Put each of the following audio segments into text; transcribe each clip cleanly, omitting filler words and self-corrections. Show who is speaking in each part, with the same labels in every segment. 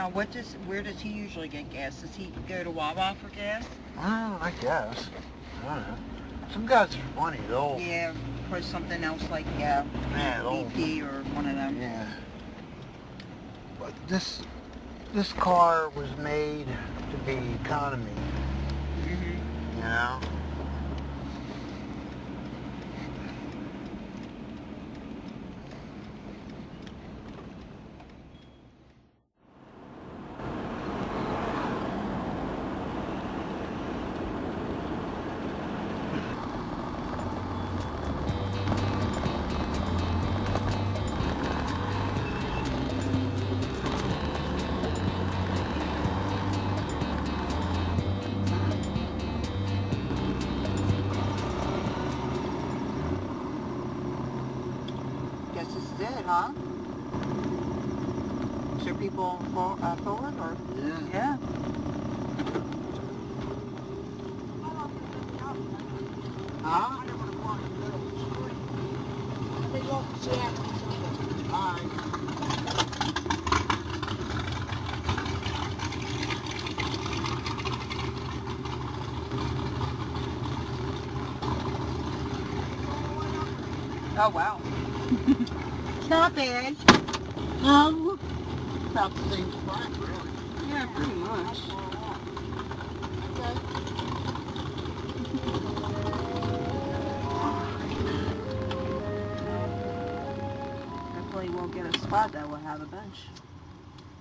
Speaker 1: Now, where does he usually get gas? Does he go to Wawa for gas?
Speaker 2: I guess. I don't know. Some guys are funny, though.
Speaker 1: Yeah, or something else like BP or one of them.
Speaker 2: Yeah. But this car was made to be economy.
Speaker 1: Mm-hmm.
Speaker 2: You know?
Speaker 1: Guess this is it, huh? Is there people forward or?
Speaker 2: Yeah.
Speaker 1: Yeah.
Speaker 2: Huh?
Speaker 1: Oh, wow. It's not bad.
Speaker 2: About the same spot, really.
Speaker 1: Yeah, pretty much. Hopefully we'll get a spot that will have a bench.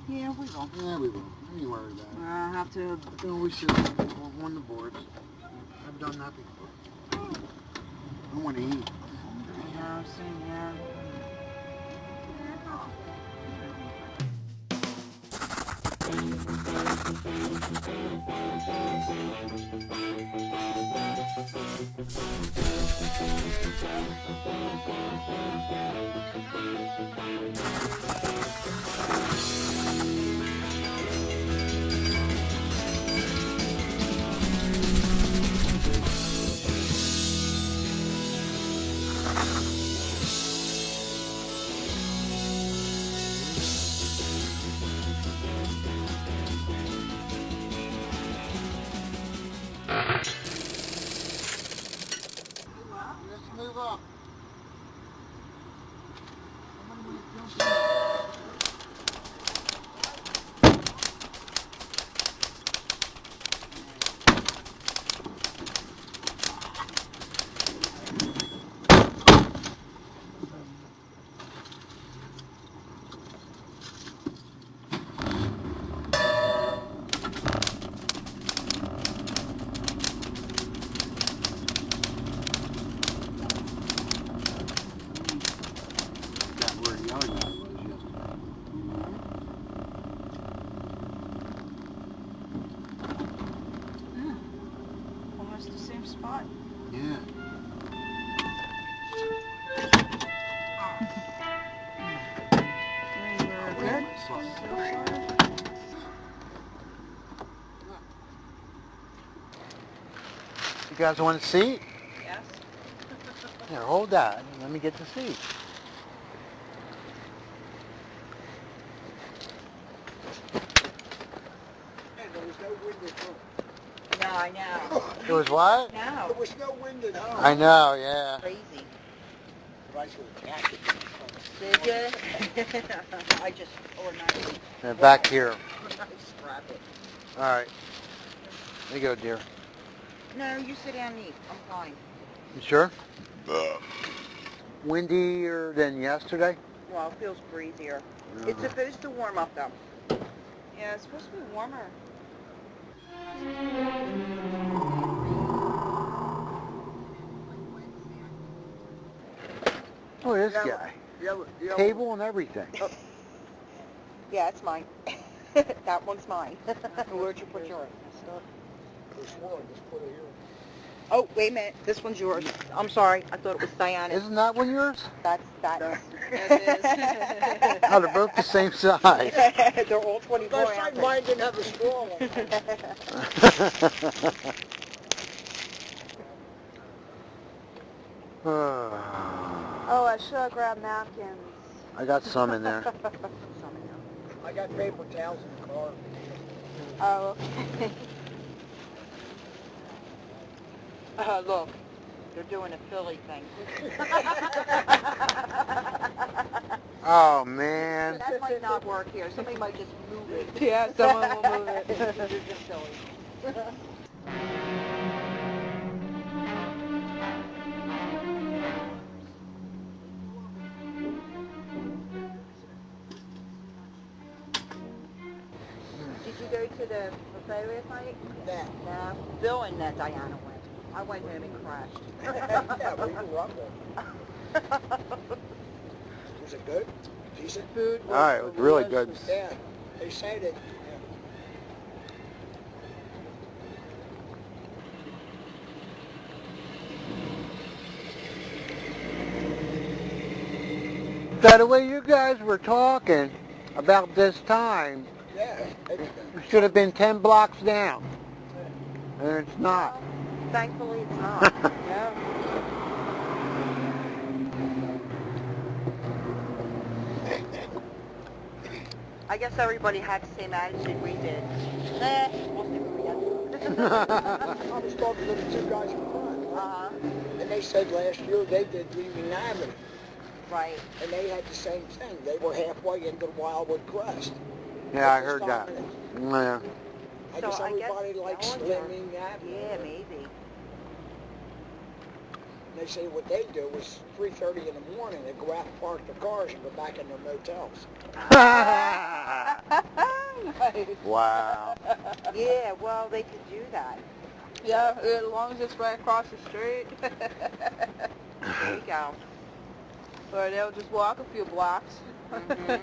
Speaker 1: Yeah, we will.
Speaker 2: Yeah, we will. Don't you worry about it.
Speaker 1: I have to...
Speaker 2: We sit on the boards. I've done that before. I want to eat.
Speaker 1: Yeah, same, yeah.
Speaker 2: Let's move up.
Speaker 1: Almost the same spot.
Speaker 2: Yeah.
Speaker 1: Good.
Speaker 2: You guys want a seat?
Speaker 1: Yes.
Speaker 2: Here, hold that. Let me get the seat.
Speaker 3: There was no wind at home.
Speaker 1: No, I know.
Speaker 2: It was what?
Speaker 1: No.
Speaker 3: There was no wind at home.
Speaker 2: I know, yeah.
Speaker 1: Crazy.
Speaker 3: I saw a cat in the
Speaker 1: Did you? I just ordinarily.
Speaker 2: Back here.
Speaker 1: Scrap it.
Speaker 2: All right. There you go, dear.
Speaker 1: No, you sit down and eat. I'm fine.
Speaker 2: You sure? Windier than yesterday?
Speaker 1: Well, it feels breezier. It's supposed to warm up though. Yeah, it's supposed to be warmer.
Speaker 2: Oh, this guy. Table and everything.
Speaker 1: Oh. Yeah, it's mine. That one's mine. Where'd you put yours?
Speaker 3: Just put it here.
Speaker 1: Oh, wait a minute. This one's yours. I'm sorry. I thought it was Diana's.
Speaker 2: Isn't that one yours?
Speaker 1: That
Speaker 2: Oh, they're both the same size.
Speaker 1: They're all 24
Speaker 3: Last time
Speaker 1: ounces.
Speaker 3: mine didn't have a straw on it.
Speaker 4: Oh, I should have grabbed napkins.
Speaker 2: I got some in there.
Speaker 3: I got paper towels in the car. Or
Speaker 4: Oh, okay.
Speaker 1: Look, they're doing a Philly thing.
Speaker 2: Oh, man.
Speaker 1: That might not work here. Somebody might just move it.
Speaker 4: Yeah, someone will move it.
Speaker 1: They're just silly. Did you go to the buffet last night?
Speaker 3: that.
Speaker 1: No. Bill and Diana went. I went home and crashed.
Speaker 3: Yeah, we grew up there. Was it good? Decent?
Speaker 4: Food was
Speaker 2: All right, it was really good.
Speaker 4: delicious.
Speaker 3: Yeah. They say that.
Speaker 2: So the way you guys were talking about this time,
Speaker 3: Yeah.
Speaker 2: it should have been 10 blocks down. And it's not.
Speaker 1: Thankfully, it's not.
Speaker 4: Yeah.
Speaker 1: I guess everybody had the same attitude we did. We'll see when we get there.
Speaker 3: I was talking to the two guys in front,
Speaker 1: Uh-huh.
Speaker 3: and they said last year they did Leaving Avenue,
Speaker 1: Right.
Speaker 3: and they had the same thing. They were halfway into the Wildwood Crest.
Speaker 2: Yeah, I
Speaker 3: At this
Speaker 2: heard that.
Speaker 3: time,
Speaker 2: Yeah.
Speaker 3: I
Speaker 1: So
Speaker 3: guess
Speaker 1: I guess
Speaker 3: everybody likes
Speaker 1: Ellen
Speaker 3: Leaving Avenue.
Speaker 1: Yeah, maybe.
Speaker 3: And they say what they do is 3:30 in the morning, they go out and park their cars and go back in their motels.
Speaker 4: Nice.
Speaker 2: Wow.
Speaker 1: Yeah, well, they could do that.
Speaker 4: Yeah, as long as it's right across the street.
Speaker 1: There you go.
Speaker 4: Or they'll just walk a few blocks.
Speaker 1: Mhm.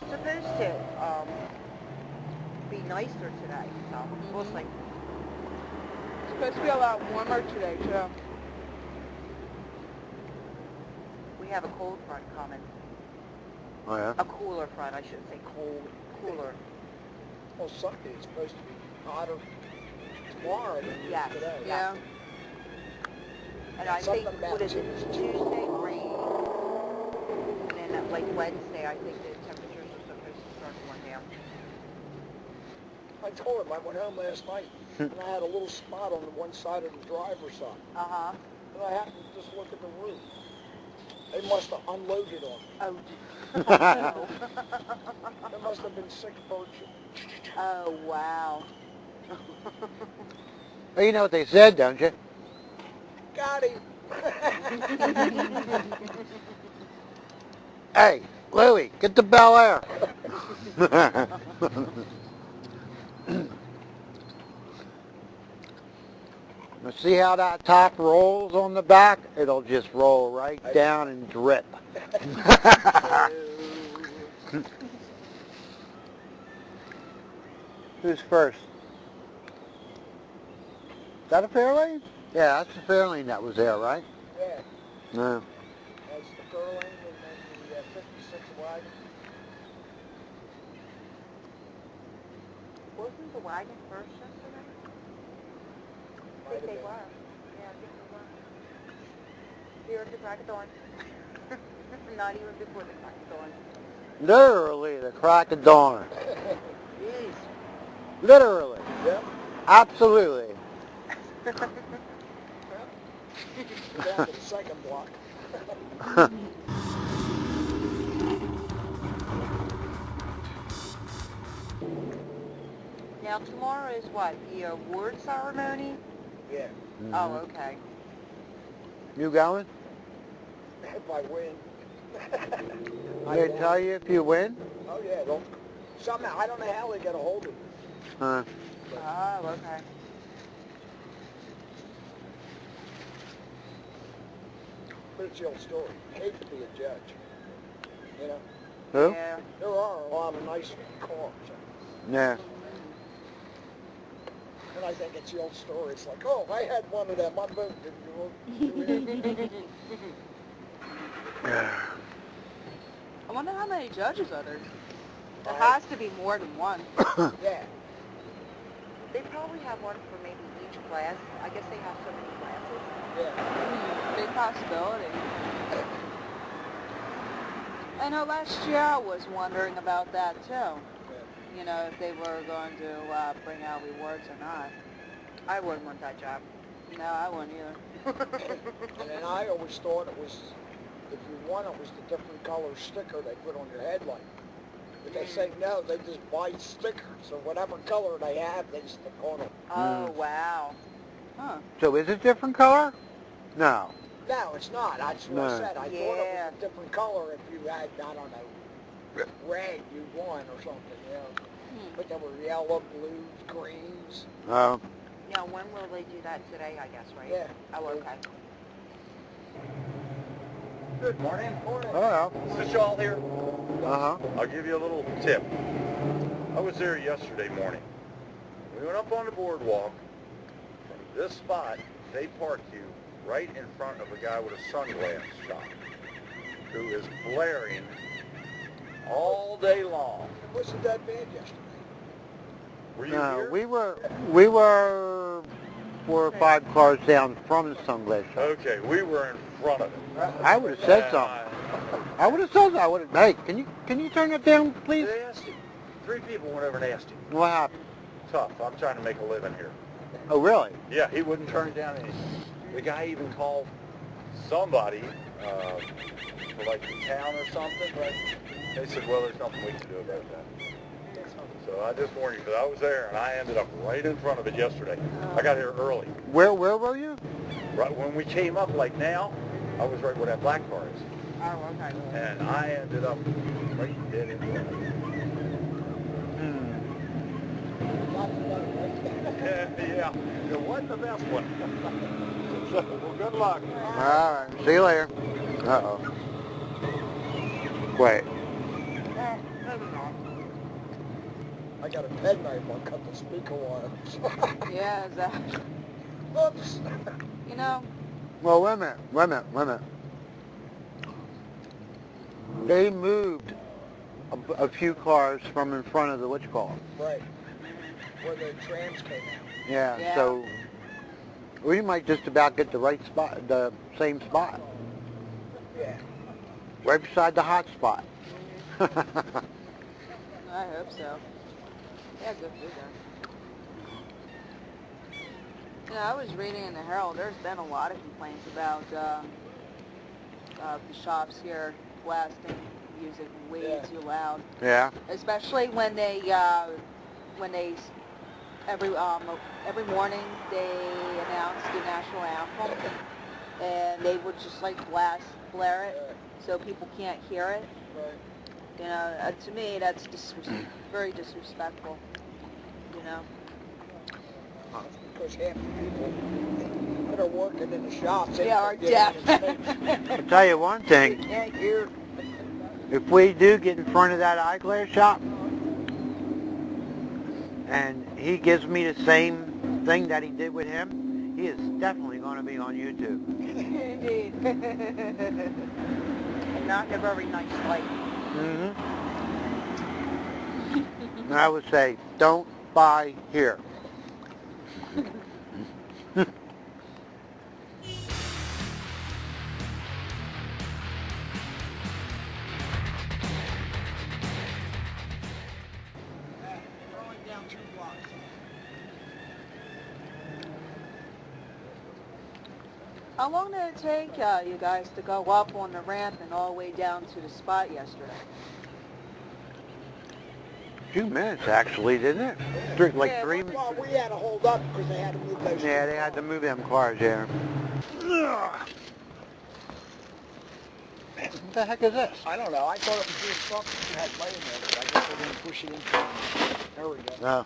Speaker 1: Supposed to be nicer today, so we'll see.
Speaker 4: It's supposed to be a lot warmer today, too.
Speaker 1: We have a cold front coming.
Speaker 2: Oh, yeah?
Speaker 1: A cooler front, I shouldn't say cold. Cooler.
Speaker 3: Well, Sunday it's supposed to be hotter tomorrow than it is
Speaker 1: Yes.
Speaker 3: today.
Speaker 4: Yeah.
Speaker 1: And I
Speaker 3: Something
Speaker 1: think,
Speaker 3: about
Speaker 1: what is it,
Speaker 3: Tuesday.
Speaker 1: Tuesday, rain. And then like Wednesday, I think the temperatures are supposed to start going down.
Speaker 3: I told him I went home last night and I had a little spot on the one side of the driver's side.
Speaker 1: Uh-huh.
Speaker 3: And I happened to just look at the roof. They must have unloaded on me.
Speaker 1: Oh,
Speaker 3: There must have been 6 birds.
Speaker 1: oh, wow.
Speaker 2: Well, you know what they said, don't you?
Speaker 3: Got him.
Speaker 2: Hey, Louie, get the Bel Air. Now see how that top rolls on the back? It'll just roll right down and drip. Who's first? Is that a Fairlane? Yeah, that's the Fairlane that was there, right?
Speaker 3: Yeah,
Speaker 2: No.
Speaker 3: that's the Furling and then the 56 wagon.
Speaker 1: Wasn't the wagon first yesterday? I think they were. Yeah, I think they were. Here at the crack of dawn. Not even before the crack of dawn.
Speaker 2: Literally the crack of dawn.
Speaker 1: Jeez.
Speaker 2: Literally.
Speaker 3: Yep.
Speaker 2: Absolutely.
Speaker 3: Down to the second block.
Speaker 1: Now tomorrow is what? The award ceremony?
Speaker 3: Yeah,
Speaker 1: Oh, okay.
Speaker 2: You going?
Speaker 3: if I win.
Speaker 2: They tell you if you win?
Speaker 3: Oh yeah, they'll, somehow, I don't know how they get a hold of me.
Speaker 2: Huh.
Speaker 1: Oh, okay.
Speaker 3: But it's the old story. I hate to be a judge. You know,
Speaker 2: Who?
Speaker 1: Yeah.
Speaker 3: there are a lot of nice cars.
Speaker 2: Yeah.
Speaker 3: And I think it's the old story. It's like, oh, I had one of them. I voted. You know?
Speaker 4: I wonder how many judges are there. There has to be more than one.
Speaker 3: Yeah.
Speaker 1: They probably have one for maybe each class. I guess they have so many classes.
Speaker 3: Yeah.
Speaker 4: Big possibility. I know last year I was wondering about that too. You know, if they were going to bring out rewards or not.
Speaker 1: I wouldn't want that job.
Speaker 4: No, I wouldn't either.
Speaker 3: And then I always thought it was, if you won, it was the different color sticker they put on your headlight. But they say no, they just buy stickers. So whatever color they have, they stick on them.
Speaker 1: Oh, wow.
Speaker 4: Huh.
Speaker 2: So is it different color? No.
Speaker 3: No, it's not. That's what I
Speaker 2: No.
Speaker 3: said. I thought it was a different color if you had, I don't know, red, you won or something, you know. But there were yellow, blues, greens.
Speaker 2: Oh.
Speaker 1: Yeah, when will they do that today, I guess, right?
Speaker 3: Yeah.
Speaker 1: Oh, okay.
Speaker 5: Good morning.
Speaker 2: Oh.
Speaker 5: Is this y'all here?
Speaker 2: Uh-huh.
Speaker 5: I'll give you a little tip. I was there yesterday morning. We went up on the boardwalk. From this spot, they parked you right in front of a guy with a sunglass shop who is blaring all day long.
Speaker 3: Wasn't that bad yesterday?
Speaker 5: Were you
Speaker 2: No,
Speaker 5: here?
Speaker 2: we were 4 or 5 cars down from the sunglass shop.
Speaker 5: Okay, we were in front of it.
Speaker 2: I would have said something. I would have said that. I would have. Hey, can you turn it down, please?
Speaker 5: They asked him. 3 people went over and asked him.
Speaker 2: What happened?
Speaker 5: Tough. I'm trying to make a living here.
Speaker 2: Oh, really?
Speaker 5: Yeah, he wouldn't turn it down. The guy even called somebody for like the town or something, but they said, well, there's nothing we can do about that. So I just warned you, because I was there, and I ended up right in front of it yesterday. I got here early.
Speaker 2: Where were you?
Speaker 5: Right when we came up, like now, I was right where that black car is.
Speaker 1: Oh, okay.
Speaker 5: And I ended up right dead in front of it. Yeah, it wasn't the best one. So, well, good luck.
Speaker 2: All right. See you later. Uh-oh. Wait.
Speaker 3: I got a penknife. I'll cut the speaker wires.
Speaker 4: Yeah, exactly.
Speaker 3: Oops.
Speaker 4: You know,
Speaker 2: Well, wait a minute. They moved a few cars from in front of the what you call it.
Speaker 3: Right. Where the trams came out.
Speaker 2: Yeah,
Speaker 4: Yeah.
Speaker 2: so we might just about get the right spot, the same spot,
Speaker 3: Yeah.
Speaker 2: right beside the hot spot.
Speaker 4: I hope so. Yeah, good for them. You know, I was reading in the Herald, there's been a lot of complaints about the shops here blasting music way too loud.
Speaker 2: Yeah.
Speaker 4: Especially when they every morning they announce the national anthem, and they would just like blare it so people can't hear it.
Speaker 3: Right.
Speaker 4: You know, to me that's very disrespectful. You know.
Speaker 3: That's because half the people that are working in the shops
Speaker 4: They are deaf.
Speaker 2: I'll tell you one thing.
Speaker 3: Can't hear.
Speaker 2: If we do get in front of that eyeglass shop, and he gives me the same thing that he did with him, he is definitely going to be on YouTube.
Speaker 1: Indeed. And not a very nice light.
Speaker 2: Mm-hmm. And I would say, don't buy here.
Speaker 4: How long did it take you guys to go up on the ramp and all the way down to the spot yesterday?
Speaker 2: 2 minutes, actually, didn't it? Like 3 minutes.
Speaker 3: Well, we had to hold up because they had to move those.
Speaker 2: Yeah, they had to move them cars, yeah. What the heck is this?
Speaker 3: I don't know. I thought it was just something you had laying there, but I guess they didn't push it in. There we go.
Speaker 2: Oh.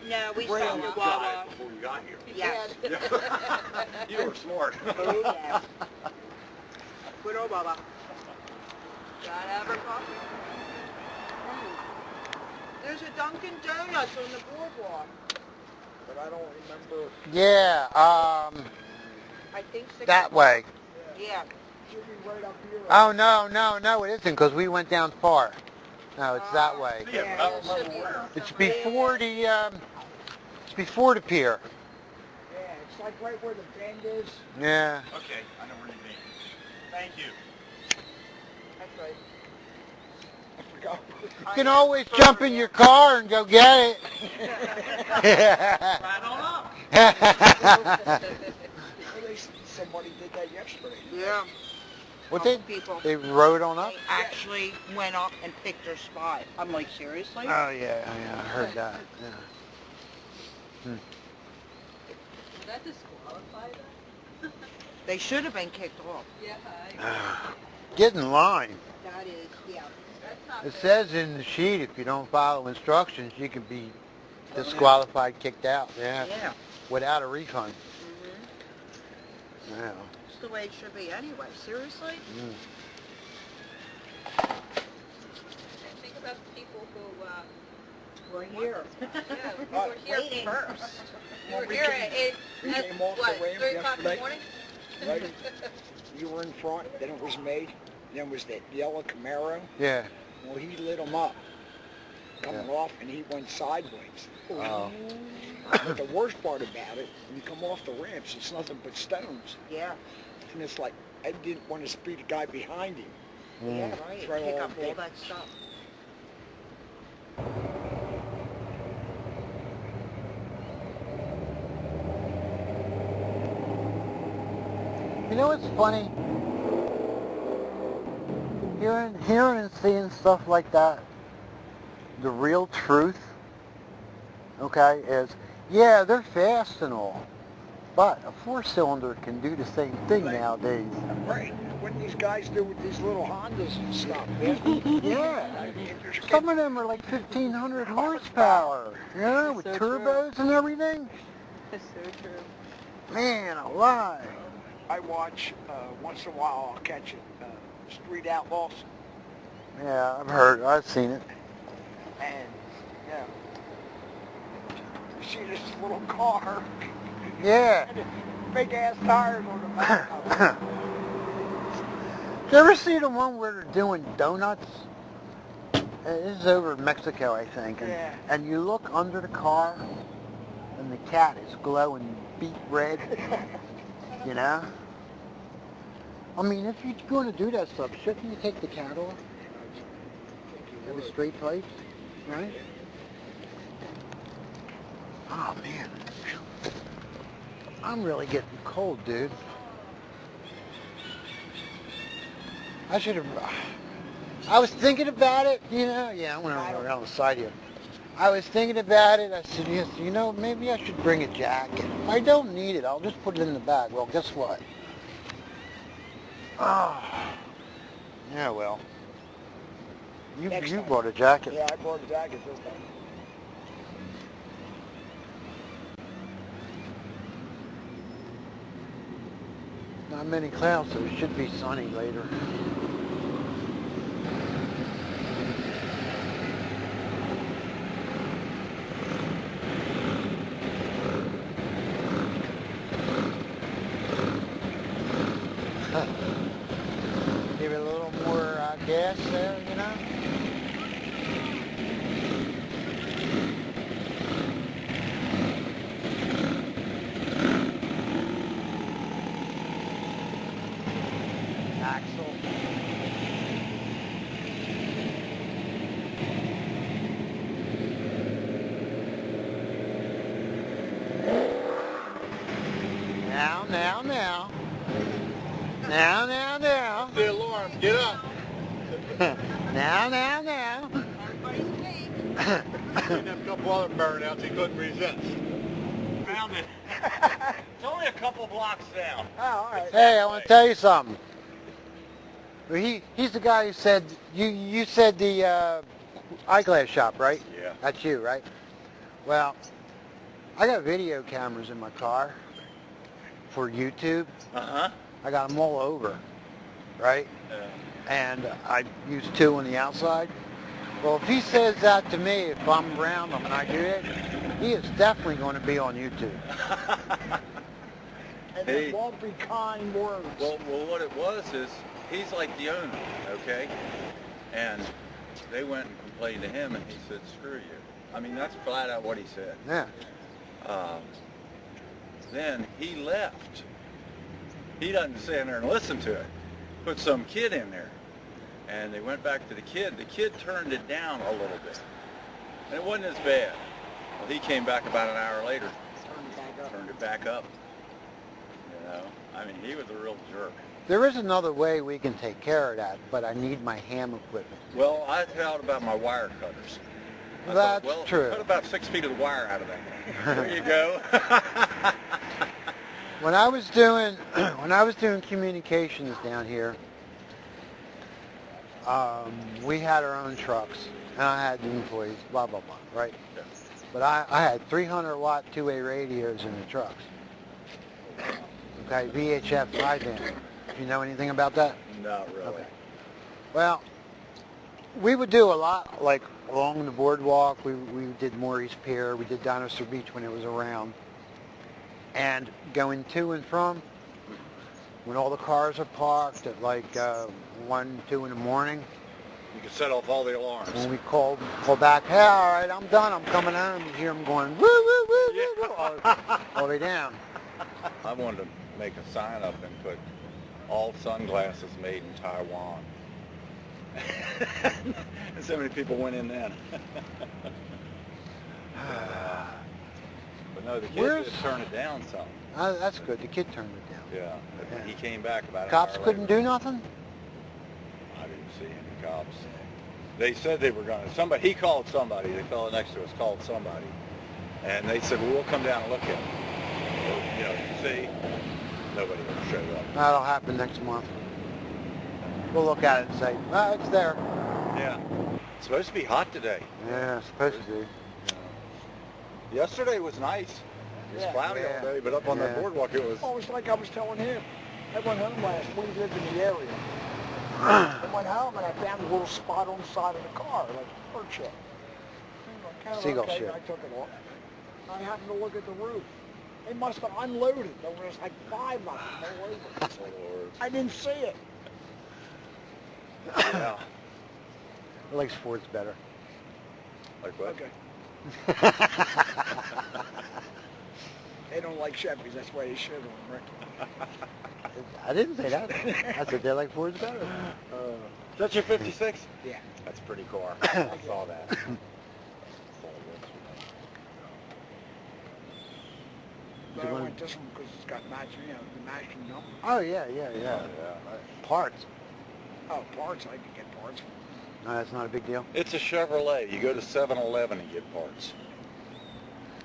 Speaker 4: No, we
Speaker 3: Really?
Speaker 4: stopped
Speaker 5: You
Speaker 4: at
Speaker 5: got
Speaker 4: Wawa.
Speaker 5: it before we got here.
Speaker 4: Yes.
Speaker 5: You were smart.
Speaker 4: Oh, yeah. Good old Wawa. Gotta have her coffee. There's a Dunkin' Donuts on the boardwalk.
Speaker 3: But I don't remember.
Speaker 2: Yeah,
Speaker 4: I think
Speaker 2: that way.
Speaker 4: Yeah.
Speaker 3: Should be right up here.
Speaker 2: Oh, no, it isn't, because we went down far. No, it's that way.
Speaker 5: Yeah, but I don't remember where.
Speaker 2: It's before the pier.
Speaker 3: Yeah, it's like right where the bend is.
Speaker 2: Yeah.
Speaker 5: Okay, I know where you mean. Thank you.
Speaker 4: That's right.
Speaker 3: I forgot.
Speaker 2: You can always jump in your car and go get it.
Speaker 5: Right on up.
Speaker 3: Somebody did that yesterday.
Speaker 4: Yeah.
Speaker 2: What they?
Speaker 4: People.
Speaker 2: They rode on up?
Speaker 4: They actually went up and picked their spot. I'm like, seriously?
Speaker 2: Oh, yeah, I heard that. Yeah.
Speaker 6: Did that disqualify them?
Speaker 4: They should have been kicked off.
Speaker 6: Yeah,
Speaker 2: Get in line.
Speaker 4: That is, yeah.
Speaker 6: that's not
Speaker 2: It
Speaker 6: fair.
Speaker 2: says in the sheet if you don't follow instructions, you can be disqualified, kicked out. Yeah.
Speaker 4: Yeah.
Speaker 2: Without a refund.
Speaker 4: Mm-hmm.
Speaker 2: Yeah.
Speaker 4: It's the way it should be anyway. Seriously?
Speaker 2: Mm.
Speaker 6: And think about the people who,
Speaker 4: We're here.
Speaker 6: yeah, who were here
Speaker 4: Waiting.
Speaker 6: first. You were
Speaker 3: We
Speaker 6: here
Speaker 3: came-
Speaker 6: at,
Speaker 3: we
Speaker 6: at
Speaker 3: came off the
Speaker 6: what,
Speaker 3: ramp
Speaker 6: 3 o'clock in the
Speaker 3: yesterday.
Speaker 6: morning?
Speaker 3: Right? You were in front, then it was me, then was that yellow Camaro.
Speaker 2: Yeah.
Speaker 3: Well, he lit them up, coming off, and he went sideways.
Speaker 2: Oh.
Speaker 3: But the worst part about it, when you come off the ramps, it's nothing but stones.
Speaker 4: Yeah.
Speaker 3: And it's like, I didn't want to speed the guy behind him.
Speaker 4: Yeah, right.
Speaker 3: Throw
Speaker 4: Pick
Speaker 3: all
Speaker 4: up all
Speaker 3: that-
Speaker 4: that stuff.
Speaker 2: You know what's funny? Hearing and seeing stuff like that, the real truth, okay, is, yeah, they're fast and all, but a four-cylinder can do the same thing nowadays.
Speaker 3: Right. What these guys do with these little Hondas and stuff, man.
Speaker 2: Yeah. Some of them are like 1,500 horsepower, you know, with
Speaker 4: So true.
Speaker 2: turbos and everything.
Speaker 4: That's so true.
Speaker 2: Man alive.
Speaker 3: I watch, once in a while, I'll catch it, Street Outlaws,
Speaker 2: Yeah, I've seen it.
Speaker 3: and, yeah, you see this little car,
Speaker 2: Yeah.
Speaker 3: big ass tires on the back of it.
Speaker 2: You ever see the one where they're doing donuts? This is over in Mexico, I think. And,
Speaker 3: Yeah.
Speaker 2: and you look under the car, and the cat is glowing beet red. You know? I mean, if you're going to do that stuff, shouldn't you take the cat off? Have a straight face, right? Oh, man. I'm really getting cold, dude. I should have... I was thinking about it, you know? Yeah, I went over on the side here. I was thinking about it. I said, yes, you know, maybe I should bring a jacket. If I don't need it, I'll just put it in the bag. Well, guess what? Oh. Yeah, well. You
Speaker 3: Next time.
Speaker 2: bought a jacket.
Speaker 3: Yeah, I brought a jacket this time.
Speaker 2: Not many clouds, so it should be sunny later. Give it a little more gas there, you know? Axle. Now. Now.
Speaker 5: The alarm, get up.
Speaker 2: Now.
Speaker 5: And a couple other burnouts he couldn't resist. Found it. It's only a couple blocks down.
Speaker 3: Oh, all right.
Speaker 2: Hey, I want to tell you something. He's the guy who said, you said the eyeglass shop, right?
Speaker 5: Yeah.
Speaker 2: That's you, right? Well, I got video cameras in my car for YouTube.
Speaker 5: Uh-huh.
Speaker 2: I got them all over, right?
Speaker 5: Yeah.
Speaker 2: And I use 2 on the outside. Well, if he says that to me, if I'm around him and I do it, he is definitely going to be on YouTube.
Speaker 3: And
Speaker 5: Hey.
Speaker 3: it won't be kind words.
Speaker 5: Well, what it was is, he's like the owner, okay? And they went and complained to him, and he said, screw you. I mean, that's flat out what he said.
Speaker 2: Yeah.
Speaker 5: Then he left. He doesn't stand there and listen to it. Put some kid in there. And they went back to the kid. The kid turned it down a little bit. And it wasn't as bad. Well, he came back about an hour later. Turned it back up. You know? I mean, he was a real jerk.
Speaker 2: There is another way we can take care of that, but I need my ham equipment.
Speaker 5: Well, I thought about my wire cutters. I
Speaker 2: That's
Speaker 5: thought, well,
Speaker 2: true.
Speaker 5: Cut about 6 feet of the wire out of that thing. There you go.
Speaker 2: When I was doing communications down here, we had our own trucks, and I had the employees, blah, blah, blah, right?
Speaker 5: Yeah.
Speaker 2: But I had 300-watt two-way radios in the trucks. Okay, VHF wideband. Do you know anything about that?
Speaker 5: Not really.
Speaker 2: Okay. Well, we would do a lot, like along the boardwalk. We did Maurice Pier. We did Dinosaur Beach when it was around. And going to and from, when all the cars are parked at like 1, 2 in the morning,
Speaker 5: You can set off all the alarms.
Speaker 2: when we call back, hey, all right, I'm done, I'm coming home, you hear them going, woo, woo, woo, woo, woo, all the way down.
Speaker 5: I wanted to make a sign up and put all sunglasses made in Taiwan. And so many people went in then. But no, the kid did turn it down some.
Speaker 2: That's good, the kid turned it down.
Speaker 5: Yeah.
Speaker 2: Yeah.
Speaker 5: He came back about
Speaker 2: Cops
Speaker 5: an hour
Speaker 2: couldn't
Speaker 5: later.
Speaker 2: do nothing?
Speaker 5: I didn't see any cops. They said they were going to. He called somebody. The fellow next to us called somebody. And they said, well, we'll come down and look at it. Well, you know, see, nobody ever showed up.
Speaker 2: That'll happen next month. We'll look at it and say, oh, it's there.
Speaker 5: Yeah. It's supposed to be hot today.
Speaker 2: Yeah, it's supposed to be.
Speaker 5: Yesterday was nice. It was
Speaker 3: Yeah.
Speaker 5: cloudy all day, but up on
Speaker 2: Yeah.
Speaker 5: that boardwalk it was...
Speaker 3: Oh, it's like I was telling him. I went home last week, lived in the area. I went home and I found a little spot on the side of the car, like a bird shit. Kind of
Speaker 2: Seagull
Speaker 3: okay,
Speaker 2: shit.
Speaker 3: I took it off. I happened to look at the roof. They must have unloaded. There was like 5 of them all over.
Speaker 5: Oh, Lord.
Speaker 3: I didn't see it.
Speaker 5: Yeah.
Speaker 2: I like sports better.
Speaker 5: Like what?
Speaker 3: Okay. They don't like Chevys. That's why they shit on them, Rick.
Speaker 2: I didn't say that. I said they like Fords better.
Speaker 5: Is that your 56?
Speaker 3: Yeah.
Speaker 5: That's a pretty car. I saw that.
Speaker 3: But I went this one because it's got matching, the matching number.
Speaker 2: Oh, yeah. Parts.
Speaker 3: Oh, parts. I could get parts.
Speaker 2: No, that's not a big deal.
Speaker 5: It's a Chevrolet. You go to 7-Eleven and get parts.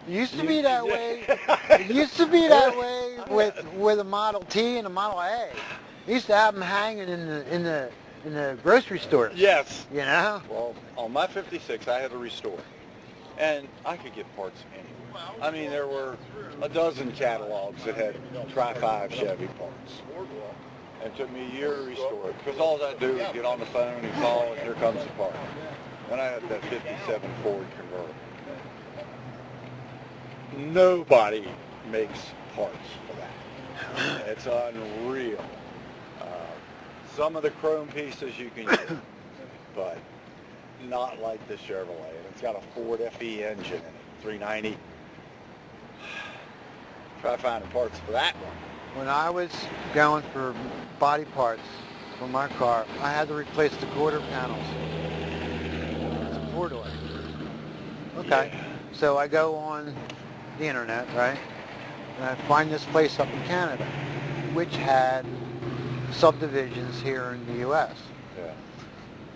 Speaker 2: It used to be that way. It used to be that way with a Model T and a Model A. They used to have them hanging in the grocery stores.
Speaker 5: Yes.
Speaker 2: You know?
Speaker 5: Well, on my 56, I had a restore, and I could get parts anywhere. I mean, there were a dozen catalogs that had Tri-5 Chevy parts. And it took me a year to restore it, because all I do is get on the phone and call, and here comes the part. Then I had that 57 Ford convertible. Nobody makes parts for that. It's unreal. Some of the chrome pieces you can get, but not like the Chevrolet. And it's got a Ford FE engine in it, 390. Try finding parts for that one.
Speaker 2: When I was going for body parts for my car, I had to replace the quarter panels. It's a 4-door. Okay.
Speaker 5: Yeah.
Speaker 2: So I go on the internet, right? And I find this place up in Canada, which had subdivisions here in the U.S.
Speaker 5: Yeah.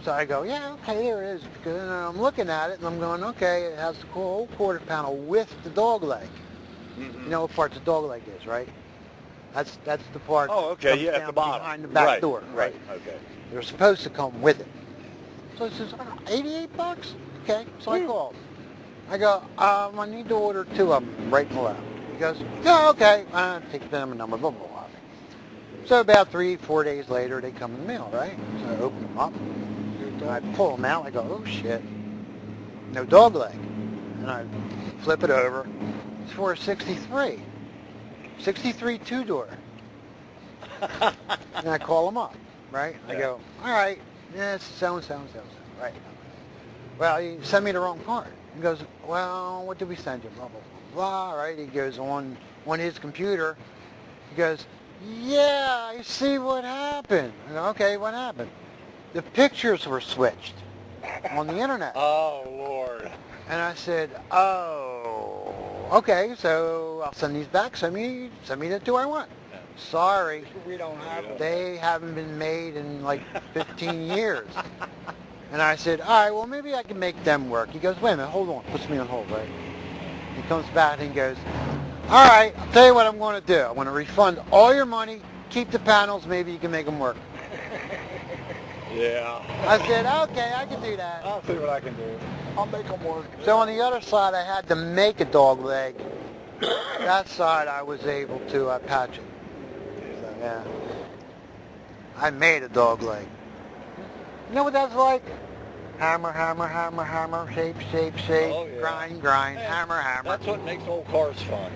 Speaker 2: So I go, yeah, okay, there it is. Because then I'm looking at it and I'm going, okay, it has the whole quarter panel with the dog leg.
Speaker 5: Mm-hmm.
Speaker 2: You know what part the dog leg is, right? That's the part.
Speaker 5: Oh, okay,
Speaker 2: comes
Speaker 5: yeah, at
Speaker 2: down
Speaker 5: the bottom.
Speaker 2: behind the back
Speaker 5: Right,
Speaker 2: door.
Speaker 5: right, okay.
Speaker 2: They're supposed to come with it. So he says, $88? Okay. So I called. I go, I need to order 2 of them right below. He goes, yeah, okay. Take them a number, blah, blah, blah. So about 3-4 days later, they come in the mail, right? So I open them up. And I pull them out. I go, oh, shit. No dog leg. And I flip it over. It's for a 63. 63 two-door. And I call them up, right? I go, all right, yeah, it's so-and-so, right? Well, he sent me the wrong card. He goes, well, what did we send you? Blah, blah, blah, blah, right? He goes on his computer. He goes, yeah, I see what happened. I go, okay, what happened? The pictures were switched on the internet.
Speaker 5: Oh, Lord.
Speaker 2: And I said, oh, okay, so I'll send these back. Send me the 2 I want. Sorry,
Speaker 3: We don't have them.
Speaker 2: they haven't been made in like 15 years. And I said, all right, well, maybe I can make them work. He goes, wait a minute, hold on. Puts me on hold, right? He comes back and he goes, all right, I'll tell you what I'm going to do. I'm going to refund all your money, keep the panels, maybe you can make them work.
Speaker 5: Yeah.
Speaker 2: I said, okay, I can do that.
Speaker 5: I'll see what I can do.
Speaker 3: I'll make them work.
Speaker 2: So on the other side, I had to make a dog leg. That side, I was able to patch it. So, yeah. I made a dog leg. You know what that's like? Hammer, hammer, hammer, hammer, shape, shape, shape,
Speaker 5: Oh, yeah.
Speaker 2: grind, grind,
Speaker 5: Yeah.
Speaker 2: hammer, hammer.
Speaker 5: That's what makes old cars fun.